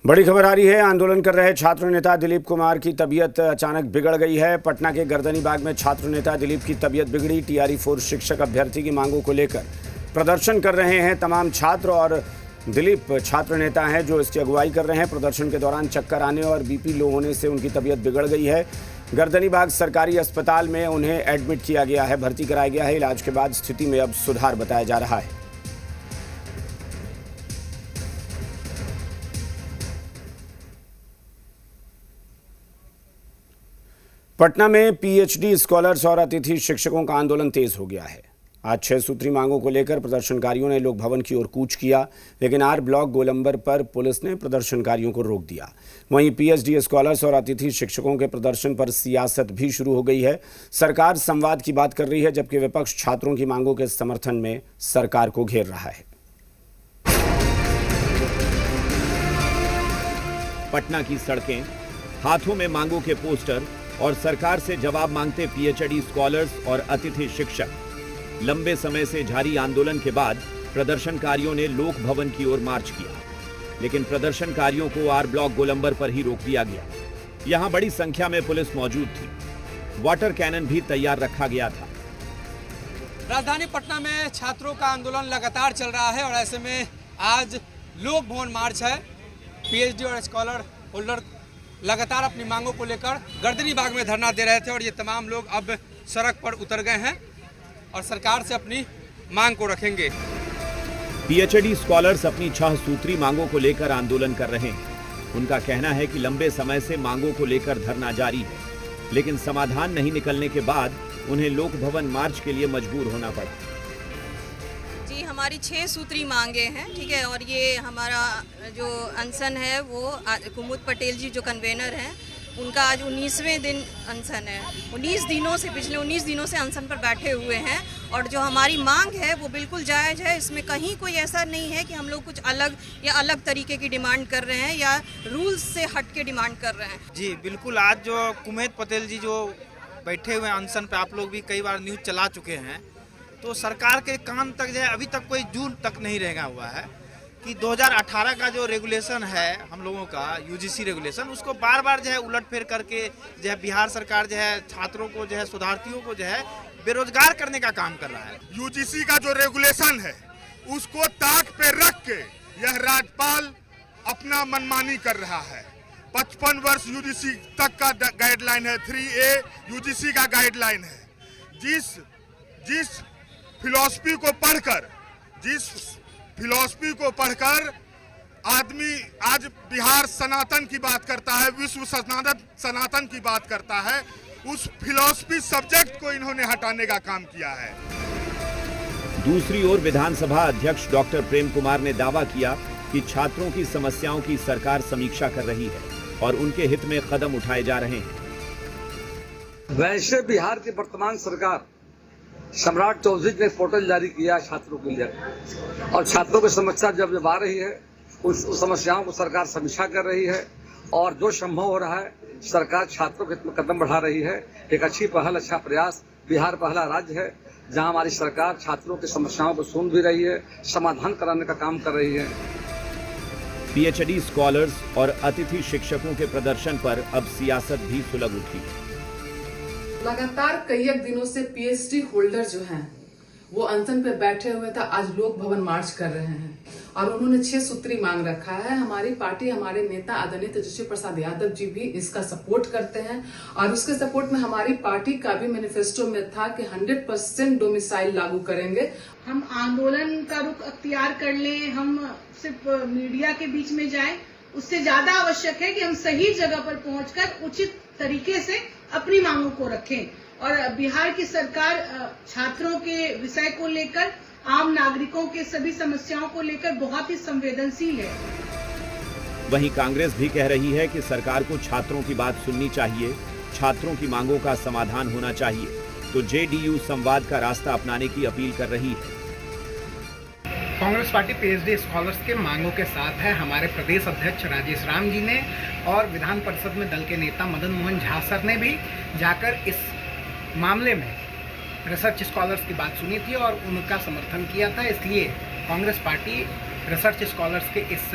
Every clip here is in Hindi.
बड़ी खबर आ रही है। आंदोलन कर रहे छात्र नेता दिलीप कुमार की तबीयत अचानक बिगड़ गई है। पटना के गर्दनी बाग में छात्र नेता दिलीप की तबीयत बिगड़ी। टीआरई 4 शिक्षक अभ्यर्थी की मांगों को लेकर प्रदर्शन कर रहे हैं तमाम छात्र, और दिलीप छात्र नेता हैं जो इसकी अगुवाई कर रहे हैं। प्रदर्शन के दौरान चक्कर आने और बीपी लो होने से उनकी तबीयत बिगड़ गई है। गर्दनी बाग सरकारी अस्पताल में उन्हें एडमिट किया गया है, भर्ती कराया गया है। इलाज के बाद स्थिति में अब सुधार बताया जा रहा है। पटना में पीएचडी स्कॉलर्स और अतिथि शिक्षकों का आंदोलन तेज हो गया है। आज 6 सूत्री मांगों को लेकर प्रदर्शनकारियों ने लोक भवन की ओर कूच किया, लेकिन आर ब्लॉक गोलंबर पर पुलिस ने प्रदर्शनकारियों को रोक दिया। वहीं पीएचडी स्कॉलर्स और अतिथि शिक्षकों के प्रदर्शन पर सियासत भी शुरू हो गई है। सरकार संवाद की बात कर रही है, जबकि विपक्ष छात्रों की मांगों के समर्थन में सरकार को घेर रहा है। पटना की सड़कें, हाथों में मांगों के पोस्टर और सरकार से जवाब मांगते पीएचडी स्कॉलर्स और अतिथि शिक्षक। लंबे समय से जारी आंदोलन के बाद प्रदर्शनकारियों ने लोक भवन की ओर मार्च किया, लेकिन प्रदर्शनकारियों को आर ब्लॉक गोलंबर पर ही रोक दिया गया। यहां बड़ी संख्या में पुलिस मौजूद थी। वाटर कैनन भी तैयार रखा गया था। राजधानी पटना में छात्रों का आंदोलन लगातार चल रहा है और ऐसे में आज लोक भवन मार्च है। पीएचडी और स्कॉलर होल्डर लगातार अपनी मांगों को लेकर गर्दनी बाग में धरना दे रहे थे, और ये तमाम लोग अब सड़क पर उतर गए हैं और सरकार से अपनी मांग को रखेंगे। पीएचडी स्कॉलर्स अपनी 6 सूत्री मांगों को लेकर आंदोलन कर रहे हैं। उनका कहना है कि लंबे समय से मांगों को लेकर धरना जारी है, लेकिन समाधान नहीं निकलने के बाद उन्हें लोक भवन मार्च के लिए मजबूर होना पड़ा। जी, हमारी 6 सूत्री मांगे हैं, ठीक है, और ये हमारा जो अनशन है वो कुमुद पटेल जी जो कन्वेनर हैं, उनका आज 19वें दिन अनशन है। 19 दिनों से, पिछले 19 दिनों से अनशन पर बैठे हुए हैं, और जो हमारी मांग है वो बिल्कुल जायज़ है। इसमें कहीं कोई ऐसा नहीं है कि हम लोग कुछ अलग या अलग तरीके की डिमांड कर रहे हैं या रूल्स से हट के डिमांड कर रहे हैं। जी बिल्कुल, आज जो कुमुद पटेल जी जो बैठे हुए हैं अनशन पे, आप लोग भी कई बार न्यूज़ चला चुके हैं, तो सरकार के कान तक जो है अभी तक कोई जून तक नहीं रेंगा हुआ है कि 2018 का जो रेगुलेशन है हम लोगों का, यूजीसी रेगुलेशन, उसको बार बार जो है उलटफेर करके जो है बिहार सरकार जो है छात्रों को जो है, शोधार्थियों को जो है बेरोजगार करने का काम कर रहा है। यूजीसी का जो रेगुलेशन है उसको ताक पे रख के यह राज्यपाल अपना मनमानी कर रहा है। 55 वर्ष यूजीसी तक का गाइडलाइन है, 3A यूजीसी का गाइडलाइन है। जिस फिलॉसफी को पढ़कर आदमी आज बिहार सनातन की बात करता है, विश्व सनातन की बात करता है, उस फिलॉसफी सब्जेक्ट को इन्होंने हटाने का काम किया है। दूसरी ओर विधानसभा अध्यक्ष डॉक्टर प्रेम कुमार ने दावा किया कि छात्रों की समस्याओं की सरकार समीक्षा कर रही है और उनके हित में कदम उठाए जा रहे हैं। वैसे बिहार की वर्तमान सरकार सम्राट चौधरी ने पोर्टल जारी किया छात्रों के लिए, और छात्रों की समस्या जब आ रही है उस समस्याओं को सरकार समीक्षा कर रही है, और जो संभव हो रहा है सरकार छात्रों के कदम बढ़ा रही है। एक अच्छी पहल, अच्छा प्रयास। बिहार पहला राज्य है जहां हमारी सरकार छात्रों की समस्याओं को सुन भी रही है, समाधान कराने का काम कर रही है। पीएचडी स्कॉलर्स और अतिथि शिक्षकों के प्रदर्शन पर अब सियासत भी सुलग उठी। लगातार कई एक दिनों से पीएचडी होल्डर जो हैं वो अनशन पे बैठे हुए थे, आज लोक भवन मार्च कर रहे हैं, और उन्होंने 6 सूत्री मांग रखा है। हमारी पार्टी, हमारे नेता आदरणीय तेजस्वी प्रसाद यादव जी भी इसका सपोर्ट करते हैं, और उसके सपोर्ट में हमारी पार्टी का भी मैनिफेस्टो में था कि 100% डोमिसाइल लागू करेंगे। हम आंदोलन का रुख अख्तियार कर लें, हम सिर्फ मीडिया के बीच में जाएं, उससे ज्यादा आवश्यक है कि हम सही जगह पर पहुंचकर उचित तरीके से अपनी मांगों को रखें। और बिहार की सरकार छात्रों के विषय को लेकर, आम नागरिकों के सभी समस्याओं को लेकर बहुत ही संवेदनशील है। वहीं कांग्रेस भी कह रही है कि सरकार को छात्रों की बात सुननी चाहिए, छात्रों की मांगों का समाधान होना चाहिए, तो जेडीयू संवाद का रास्ता अपनाने की अपील कर रही है। कांग्रेस पार्टी पीएचडी स्कॉलर्स के मांगों के साथ है। हमारे प्रदेश अध्यक्ष राजेश राम जी ने और विधान परिषद में दल के नेता मदन मोहन झा सर ने भी जाकर इस मामले में रिसर्च स्कॉलर्स की बात सुनी थी और उनका समर्थन किया था। इसलिए कांग्रेस पार्टी रिसर्च स्कॉलर्स के इस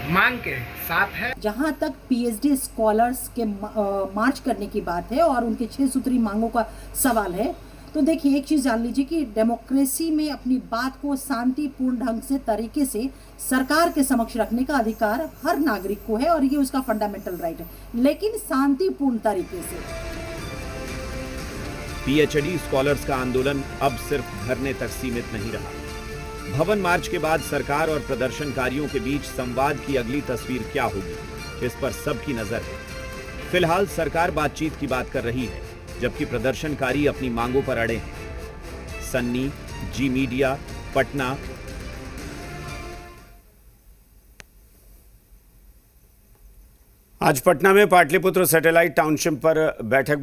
मांग के साथ है। जहां तक पीएचडी स्कॉलर्स के मार्च करने की बात है और उनके 6 सूत्री मांगों का सवाल है, तो देखिए एक चीज़ जान लीजिए कि डेमोक्रेसी में अपनी बात को शांतिपूर्ण ढंग से तरीके से सरकार के समक्ष रखने का अधिकार हर नागरिक को है और ये उसका फंडामेंटल राइट है, लेकिन शांतिपूर्ण तरीके से। पीएचडी स्कॉलर्स का आंदोलन अब सिर्फ धरने तक सीमित नहीं रहा। भवन मार्च के बाद सरकार और प्रदर्शनकारियों के बीच संवाद की अगली तस्वीर क्या होगी, इस पर सबकी नजर है। फिलहाल सरकार बातचीत की बात कर रही है, जबकि प्रदर्शनकारी अपनी मांगों पर अड़े हैं। सन्नी, जी मीडिया, पटना। आज पटना में पाटलिपुत्र सैटेलाइट टाउनशिप पर बैठक